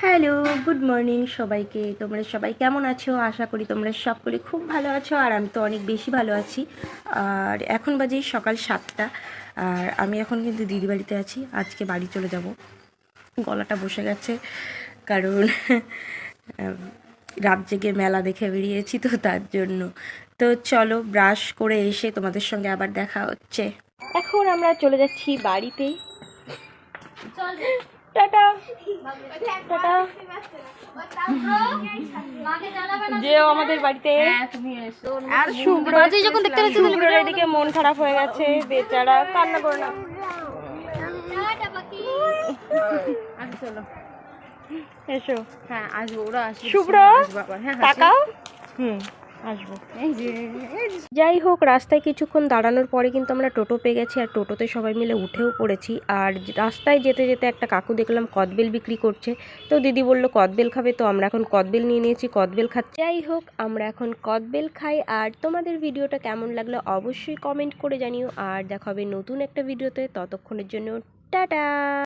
Hello, good morning সবাইকে। তোমরা সবাই কেমন আছো? আশা করি তোমরা সকলে খুব ভালো আছো, আর আমি তো অনেক বেশি ভালো আছি। আর এখন বাজে সকাল 7টা, আর আমি এখন কিন্তু দিদি বাড়িতে আছি। আজকে বাড়ি চলে যাব, গলাটা বসে গেছে কারণ রাত জেগে মেলা দেখে বেরিয়েছি তো, তার জন্য। তো চলো, ব্রাশ করে এসে তোমাদের সঙ্গে আবার দেখা হচ্ছে। এখন আমরা চলে যাচ্ছি বাড়িতে। Tata tata. যেও আমাদের বাড়িতে। আর শুভ্র শুভ্রর এদিকে মন খারাপ হয়ে গেছে, বেচারা কান্না করে না। এসো। হ্যাঁ আসবো, ওরা আসবে। শুভ্র তাকাও। আসবো। যাই হোক, রাস্তায় কিছুক্ষণ দাঁড়ানোর পরে কিন্তু আমরা টোটো পেয়ে গেছি, আর টোটোতে সবাই মিলে উঠেও পড়েছি। আর রাস্তায় যেতে যেতে একটা কাকু দেখলাম কদবেল বিক্রি করছে, তো দিদি বলল কদবেল খাবে, তো আমরা এখন কদবেল নিয়ে নিয়েছি, কদবেল খাচ্ছি। যাই হোক, আমরা এখন কদবেল খাই। আর তোমাদের ভিডিওটা কেমন লাগলো অবশ্যই কমেন্ট করে জানিও, আর দেখা হবে নতুন একটা ভিডিওতে। ততক্ষণের জন্য টাটা।